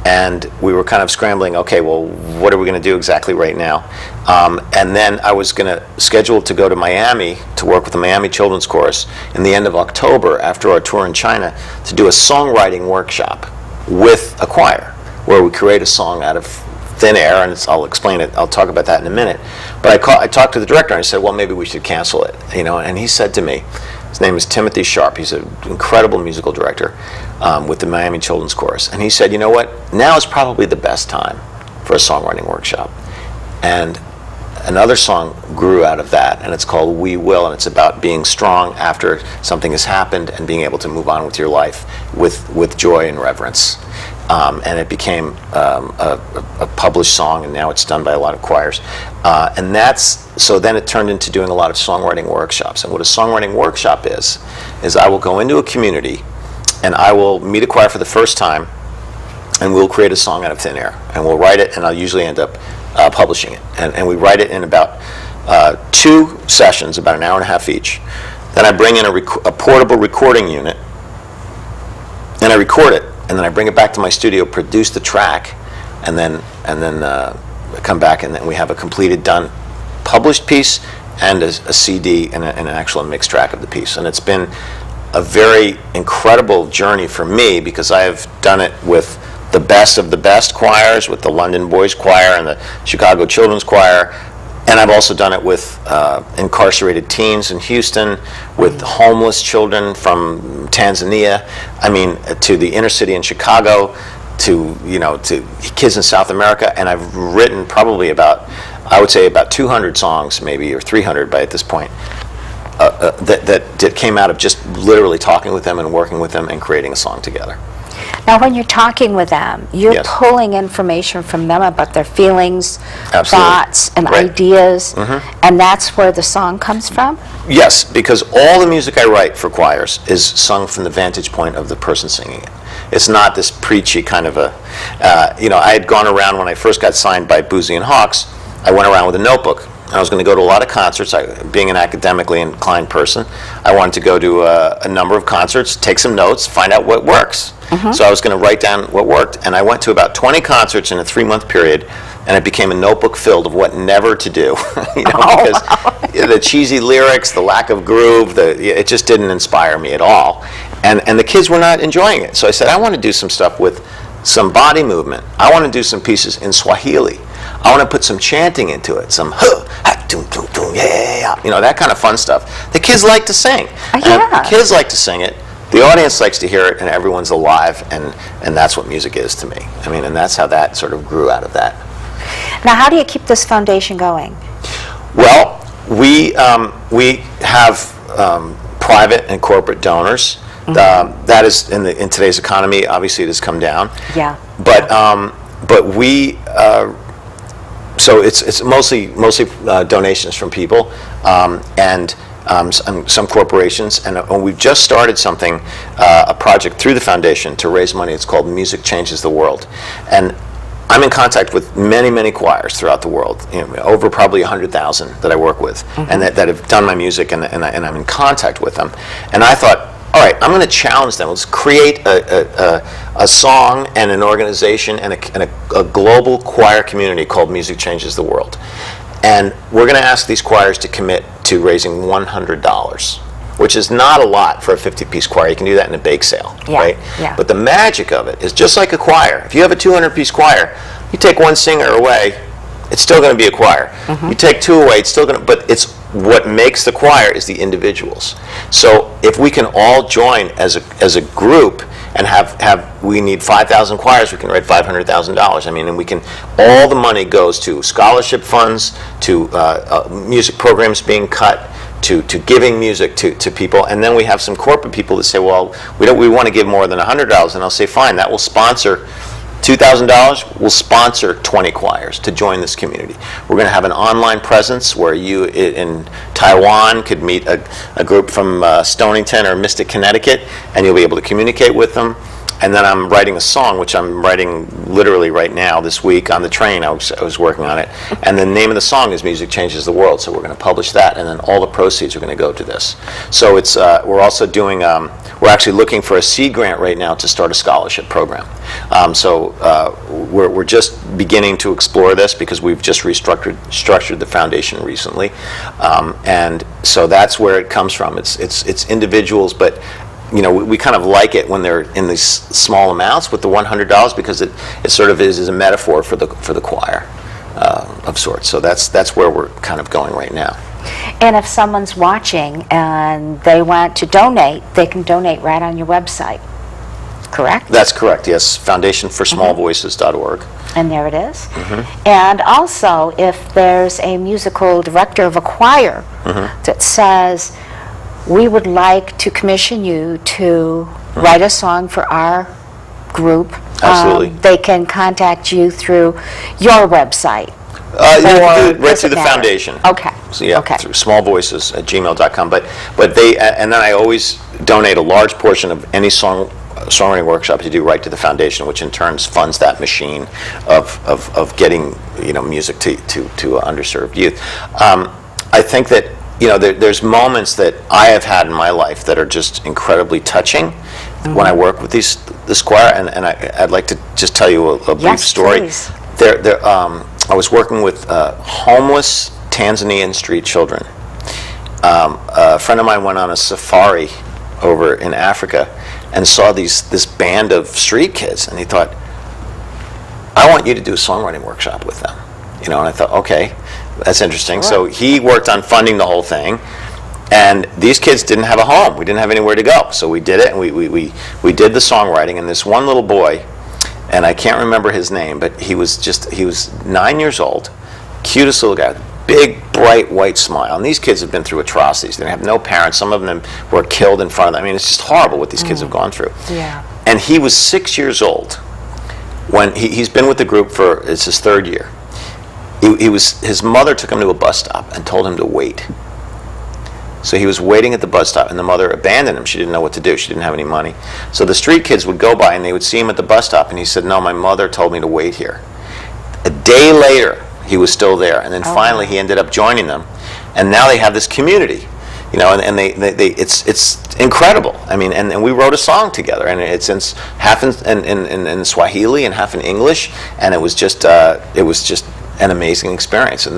And we were kind of scrambling, okay, well, what are we going to do exactly right now? And then I was going to schedule to go to Miami to work with the Miami Children's Chorus in the end of October after our tour in China to do a songwriting workshop with a choir where we create a song out of thin air, and I'll explain it. I'll talk about that in a minute. But I talked to the director and I said, well, maybe we should cancel it, and he said to me, his name is Timothy Sharp. He's an incredible musical director with the Miami Children's Chorus. And he said, you know what? Now is probably the best time for a songwriting workshop. And another song grew out of that, and it's called We Will, and it's about being strong after something has happened and being able to move on with your life with joy and reverence. And it became a published song, and now it's done by a lot of choirs. And so then it turned into doing a lot of songwriting workshops. And what a songwriting workshop is I will go into a community, and I will meet a choir for the first time, and we'll create a song out of thin air. And we'll write it, and I'll usually end up publishing it. And we write it in about 2 sessions, about an hour and a half each. Then I bring in a portable recording unit, and I record it. And then I bring it back to my studio, produce the track, and then come back, and then we have a completed, done, published piece and a CD and an actual mixed track of the piece. And it's been a very incredible journey for me, because I have done it with the best of the best choirs, with the London Boys Choir and the Chicago Children's Choir. And I've also done it with incarcerated teens in Houston, with homeless children from Tanzania. I mean, to the inner city in Chicago, to kids in South America. And I've written probably I would say about 200 songs, maybe, or 300 by at this point, that came out of just literally talking with them and working with them and creating a song together. Now, when you're talking with them, you're Yes. pulling information from them about their feelings, Absolutely. thoughts, and Right. ideas, and that's where the song comes from? Yes, because all the music I write for choirs is sung from the vantage point of the person singing it. It's not this preachy kind of I had gone around when I first got signed by Boozy and Hawks. I went around with a notebook. I was going to go to a lot of concerts. Being an academically inclined person, I wanted to go to a number of concerts, take some notes, find out what works. So I was going to write down what worked, and I went to about 20 concerts in a 3-month period, and it became a notebook filled of what never to do. Because the cheesy lyrics, the lack of groove, it just didn't inspire me at all. And the kids were not enjoying it. So I said, I want to do some stuff with some body movement. I want to do some pieces in Swahili. I want to put some chanting into it, some yeah, that kind of fun stuff. The kids like to sing. The kids like to sing it. The audience likes to hear it, and everyone's alive, and that's what music is to me. I mean, and that's how that sort of grew out of that. Now, how do you keep this foundation going? Well, we have private and corporate donors. That is in today's economy. Obviously, it has come down. Yeah. But we. So it's mostly donations from people and some corporations, and we've just started something, a project through the foundation to raise money. It's called Music Changes the World, and I'm in contact with many choirs throughout the world, over probably 100,000 that I work with, and that have done my music, and I'm in contact with them. And I thought, all right, I'm going to challenge them. Let's create a song and an organization and a global choir community called Music Changes the World. And we're going to ask these choirs to commit to raising $100, which is not a lot for a 50-piece choir. You can do that in a bake sale, right? Yeah. But the magic of it is just like a choir. If you have a 200-piece choir, you take one singer away, it's still going to be a choir. You take 2 away, it's still going to, but it's what makes the choir is the individuals. So if we can all join as a group and we need 5,000 choirs, we can write $500,000. I mean, and we can, all the money goes to scholarship funds, to music programs being cut, to giving music to people, and then we have some corporate people that say, well, we want to give more than $100, and I'll say, fine, that will sponsor $2,000 will sponsor 20 choirs to join this community. We're going to have an online presence where you in Taiwan could meet a group from Stonington or Mystic, Connecticut, and you'll be able to communicate with them. And then I'm writing a song, which I'm writing literally right now this week on the train. I was working on it. And the name of the song is Music Changes the World. So we're going to publish that, and then all the proceeds are going to go to this. So it's we're also doing, we're actually looking for a seed grant right now to start a scholarship program. We're just beginning to explore this because we've just structured the foundation recently. And so that's where it comes from. It's individuals, but we kind of like it when they're in these small amounts with the $100 because it sort of is a metaphor for the choir of sorts. So that's where we're kind of going right now. And if someone's watching and they want to donate, they can donate right on your website, correct? That's correct, yes. Foundationforsmallvoices.org. And there it is. And also, if there's a musical director of a choir that says, we would like to commission you to write a song for our group, Absolutely. They can contact you through your website. Right through the foundation. Okay. So yeah, Okay. through smallvoices@gmail.com. But then I always donate a large portion of any songwriting workshop you do right to the foundation, which in turn funds that machine of getting music to underserved youth. I think that there's moments that I have had in my life that are just incredibly touching when I work with this choir, and I'd like to just tell you a brief story. Please. I was working with homeless Tanzanian street children. A friend of mine went on a safari over in Africa and saw this band of street kids, and he thought, I want you to do a songwriting workshop with them. And I thought, okay, that's interesting. Sure. So he worked on funding the whole thing, and these kids didn't have a home. We didn't have anywhere to go. So we did it, and we did the songwriting, and this one little boy, and I can't remember his name, but he was 9 years old, cutest little guy, big, bright, white smile. And these kids have been through atrocities. They have no parents. Some of them were killed in front of them. I mean, it's just horrible what these kids have gone through. Yeah. And he was 6 years old when he's been with the group it's his third year. His mother took him to a bus stop and told him to wait. So he was waiting at the bus stop, and the mother abandoned him. She didn't know what to do. She didn't have any money. So the street kids would go by, and they would see him at the bus stop, and he said, no, my mother told me to wait here. A day later, he was still there, and then finally he ended up joining them, and now they have this community, and it's incredible. I mean, and we wrote a song together, and it's half in Swahili and half in English, and it was just an amazing experience. And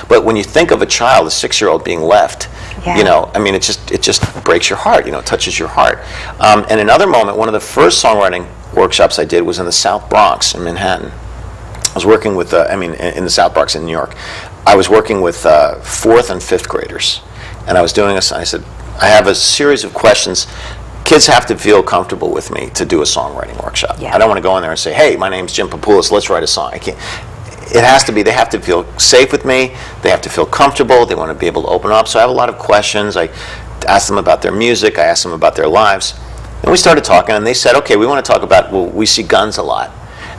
but when you think of a child, a 6-year-old being left, I mean, it just breaks your heart, it touches your heart. And another moment, one of the first songwriting workshops I did was in the South Bronx in Manhattan. I was working with, in the South Bronx in New York, I was working with 4th and 5th graders. And I was doing this, and I said, I have a series of questions. Kids have to feel comfortable with me to do a songwriting workshop. Yeah. I don't want to go in there and say, hey, my name's Jim Papoulis, let's write a song. I can't. It has to be, they have to feel safe with me, they have to feel comfortable, they want to be able to open up. So I have a lot of questions. I asked them about their music, I asked them about their lives. And we started talking, and they said, okay, we want to talk about, we see guns a lot.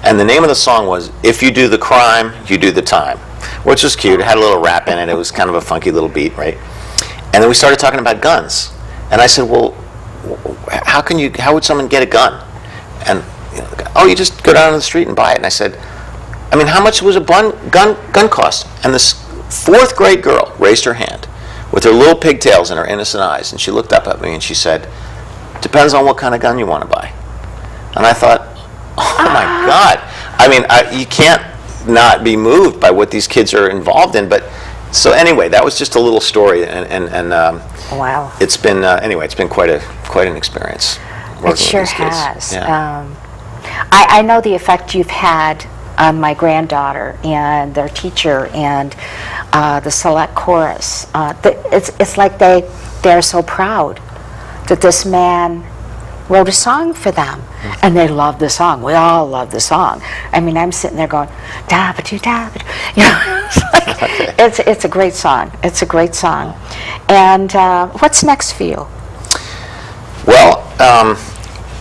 And the name of the song was, If You Do the Crime, You Do the Time, which was cute. It had a little rap in it. It was kind of a funky little beat, right? And then we started talking about guns. And I said, well, how would someone get a gun? And, you just go down to the street and buy it. And I said, I mean, how much was a gun cost? And this 4th grade girl raised her hand with her little pigtails and her innocent eyes, and she looked up at me and she said, depends on what kind of gun you want to buy. And I thought, oh my God. I mean, you can't not be moved by what these kids are involved in. But so anyway, that was just a little story, and wow. It's been it's been quite an experience. It sure has. Yeah. I know the effect you've had on my granddaughter and their teacher and the select chorus. It's like they're so proud that this man wrote a song for them, and they love the song. We all love the song. I mean, I'm sitting there going, da-ba-doo, da-ba-doo. It's a great song. It's a great song. And what's next for you? Well,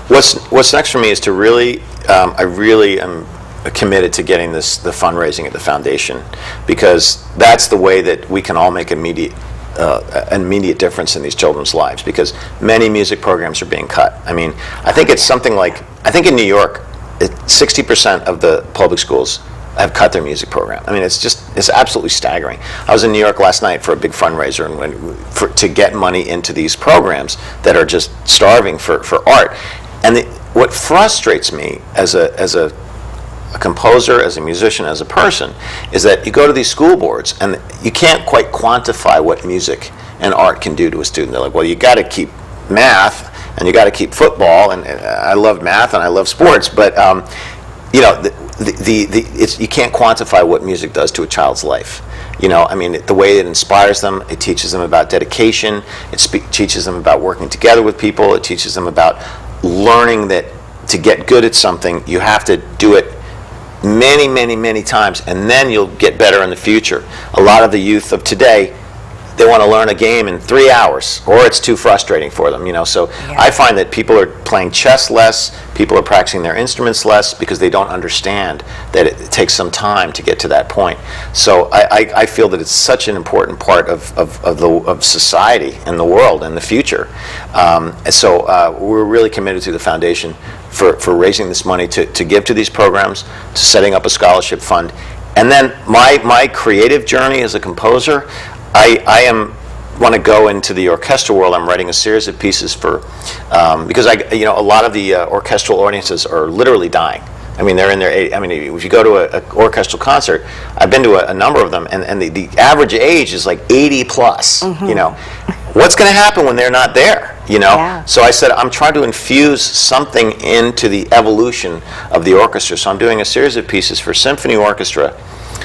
what's next for me is to really, I really am committed to getting the fundraising at the foundation, because that's the way that we can all make an immediate difference in these children's lives, because many music programs are being cut. I mean, I think it's something like, I think in New York, 60% of the public schools have cut their music program. I mean, it's absolutely staggering. I was in New York last night for a big fundraiser and to get money into these programs that are just starving for art. And what frustrates me as a composer, as a musician, as a person, is that you go to these school boards and you can't quite quantify what music and art can do to a student. They're like, well, you got to keep math and you got to keep football, and I love math and I love sports, but you can't quantify what music does to a child's life. I mean, the way it inspires them, it teaches them about dedication, it teaches them about working together with people, it teaches them about learning that to get good at something, you have to do it many, many, many times, and then you'll get better in the future. A lot of the youth of today, they want to learn a game in 3 hours, or it's too frustrating for them, So I find that people are playing chess less, people are practicing their instruments less because they don't understand that it takes some time to get to that point. So I feel that it's such an important part of society and the world and the future. So we're really committed to the foundation for raising this money to give to these programs, to setting up a scholarship fund. And then my creative journey as a composer, I want to go into the orchestral world. I'm writing a series of pieces for because a lot of the orchestral audiences are literally dying. I mean, they're in their if you go to an orchestral concert, I've been to a number of them, and the average age is like 80 plus. What's going to happen when they're not there? Yeah. So I said, I'm trying to infuse something into the evolution of the orchestra. So I'm doing a series of pieces for symphony orchestra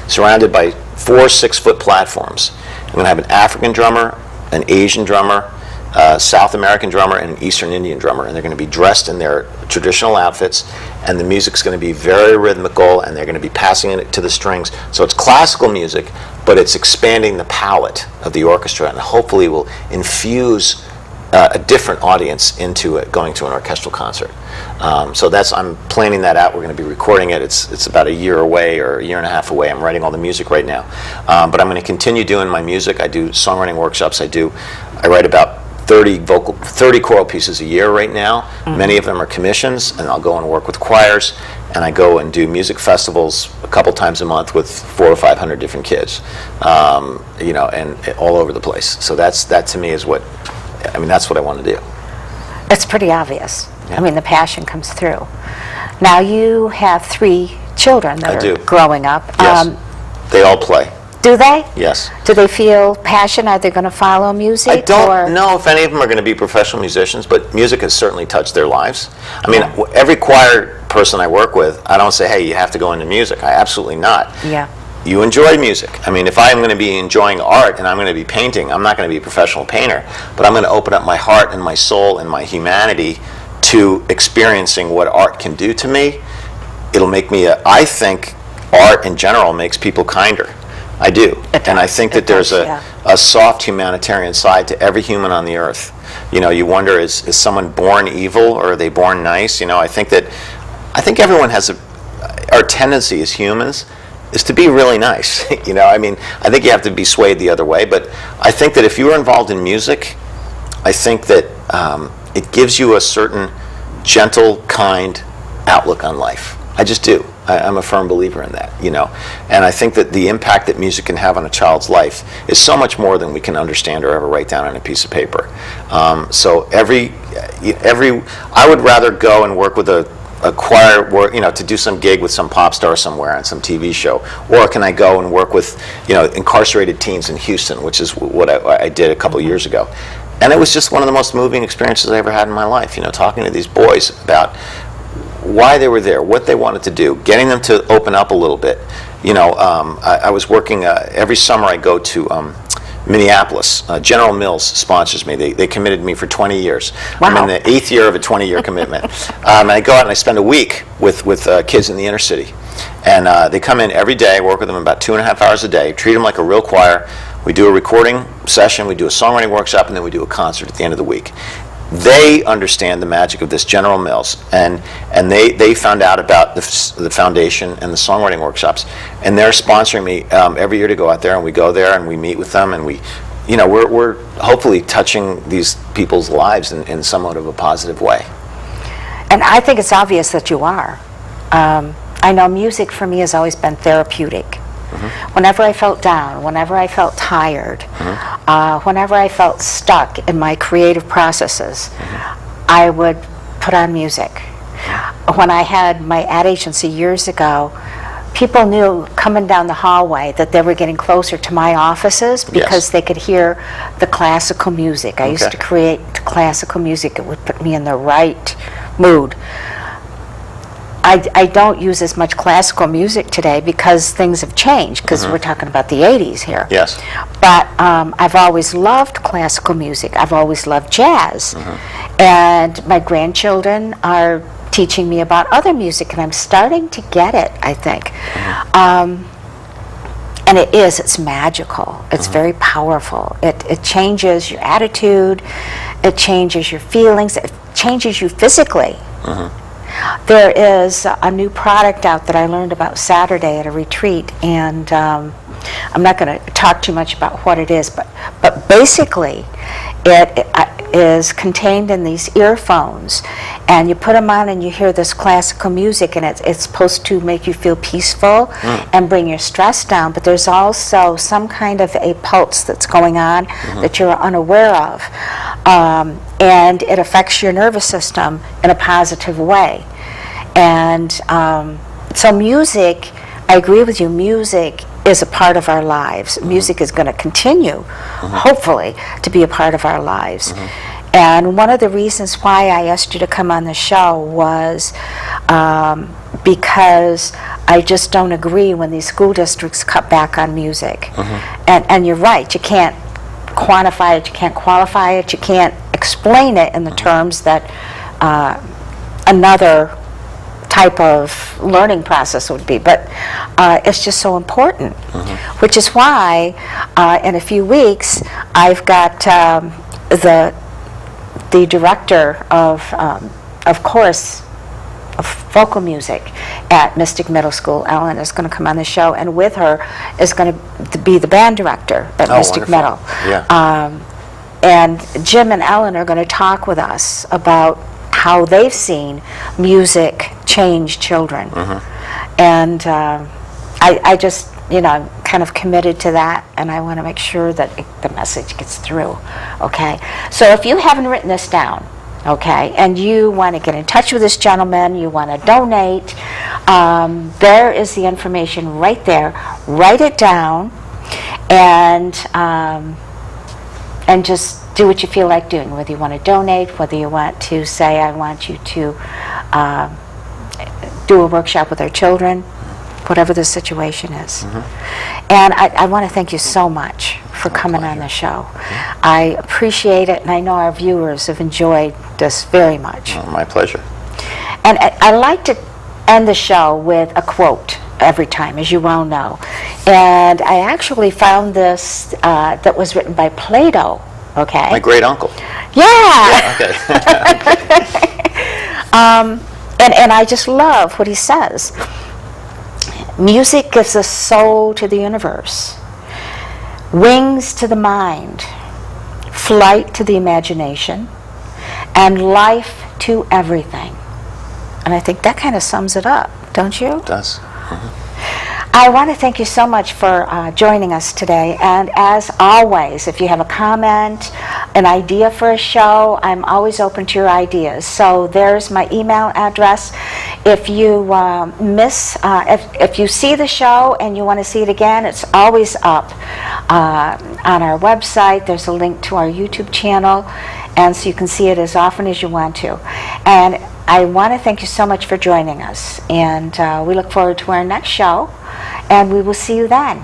surrounded by 4 6-foot platforms. I'm going to have an African drummer, an Asian drummer, a South American drummer, and an Eastern Indian drummer. And they're going to be dressed in their traditional outfits, and the music's going to be very rhythmical, and they're going to be passing it to the strings. So it's classical music, but it's expanding the palette of the orchestra, and hopefully will infuse a different audience into it, going to an orchestral concert. So I'm planning that out. We're going to be recording it. It's about a year away or a year and a half away. I'm writing all the music right now. But I'm going to continue doing my music. I do songwriting workshops. I write about 30 choral pieces a year right now. Many of them are commissions, and I'll go and work with choirs, and I go and do music festivals a couple times a month with 400 or 500 different kids, and all over the place. So that to me is that's what I want to do. It's pretty obvious. Yeah. I mean, the passion comes through. Now, you have 3 children that are growing up. Yes. They all play. Do they? Yes. Do they feel passion? Are they going to follow music? I don't know if any of them are going to be professional musicians, but music has certainly touched their lives. I mean, every choir person I work with, I don't say, hey, you have to go into music. Absolutely not. Yeah. You enjoy music. I mean, if I'm going to be enjoying art and I'm going to be painting, I'm not going to be a professional painter, but I'm going to open up my heart and my soul and my humanity to experiencing what art can do to me. It'll make me I think art in general makes people kinder. I do. And I think that there's a soft humanitarian side to every human on the earth. You wonder, is someone born evil or are they born nice? I think everyone has our tendency as humans is to be really nice. I think you have to be swayed the other way, but I think that if you are involved in music, I think that it gives you a certain gentle, kind outlook on life. I just do. I'm a firm believer in that, And I think that the impact that music can have on a child's life is so much more than we can understand or ever write down on a piece of paper. So I would rather go and work with a choir, to do some gig with some pop star somewhere on some TV show, or can I go and work with, incarcerated teens in Houston, which is what I did a couple years ago. And it was just one of the most moving experiences I ever had in my life, talking to these boys about why they were there, what they wanted to do, getting them to open up a little bit. I was working, every summer I go to Minneapolis. General Mills sponsors me. They committed me for 20 years. Wow. I'm in the 8th year of a 20-year commitment. And I go out and I spend a week with kids in the inner city. And they come in every day, work with them about 2.5 hours a day, treat them like a real choir. We do a recording session, we do a songwriting workshop, and then we do a concert at the end of the week. They understand the magic of this General Mills, and they found out about the foundation and the songwriting workshops, and they're sponsoring me every year to go out there, and we go there and we meet with them, and we're hopefully touching these people's lives in somewhat of a positive way. And I think it's obvious that you are. I know music for me has always been therapeutic. Whenever I felt down, whenever I felt tired, whenever I felt stuck in my creative processes, I would put on music. When I had my ad agency years ago, people knew coming down the hallway that they were getting closer to my offices because they could hear the classical music. I used to create classical music. It would put me in the right mood. I don't use as much classical music today because things have changed, because we're talking about the 80s here. Yes. But I've always loved classical music. I've always loved jazz. And my grandchildren are teaching me about other music, and I'm starting to get it, I think. And it's magical. It's very powerful. It changes your attitude, it changes your feelings, it changes you physically. There is a new product out that I learned about Saturday at a retreat, and I'm not going to talk too much about what it is, but basically it is contained in these earphones, and you put them on and you hear this classical music, and it's supposed to make you feel peaceful and bring your stress down, but there's also some kind of a pulse that's going on that you're unaware of, and it affects your nervous system in a positive way. And so music, I agree with you, music is a part of our lives. Music is going to continue, hopefully, to be a part of our lives. And one of the reasons why I asked you to come on the show was because I just don't agree when these school districts cut back on music. And you're right, you can't quantify it, you can't qualify it, you can't explain it in the terms that another type of learning process would be, but it's just so important, which is why in a few weeks I've got the director of course of vocal music at Mystic Middle School, Ellen, is going to come on the show, and with her is going to be the band director at Mystic Middle. And Jim and Ellen are going to talk with us about how they've seen music change children. And I just, I'm kind of committed to that, and I want to make sure that the message gets through, okay? So if you haven't written this down, okay, and you want to get in touch with this gentleman, you want to donate, there is the information right there. Write it down, and just do what you feel like doing, whether you want to donate, whether you want to say, I want you to do a workshop with our children, whatever the situation is. And I want to thank you so much for coming on the show. I appreciate it, and I know our viewers have enjoyed this very much. My pleasure. And I like to end the show with a quote every time, as you well know. And I actually found this that was written by Plato. Okay. My great uncle. Yeah. Okay. And I just love what he says. Music gives a soul to the universe, wings to the mind, flight to the imagination, and life to everything. And I think that kind of sums it up, don't you? It does. I want to thank you so much for joining us today, and as always, if you have a comment, an idea for a show, I'm always open to your ideas. So there's my email address. If you if you see the show and you want to see it again, it's always up on our website. There's a link to our YouTube channel, and so you can see it as often as you want to. And I want to thank you so much for joining us, and we look forward to our next show, and we will see you then.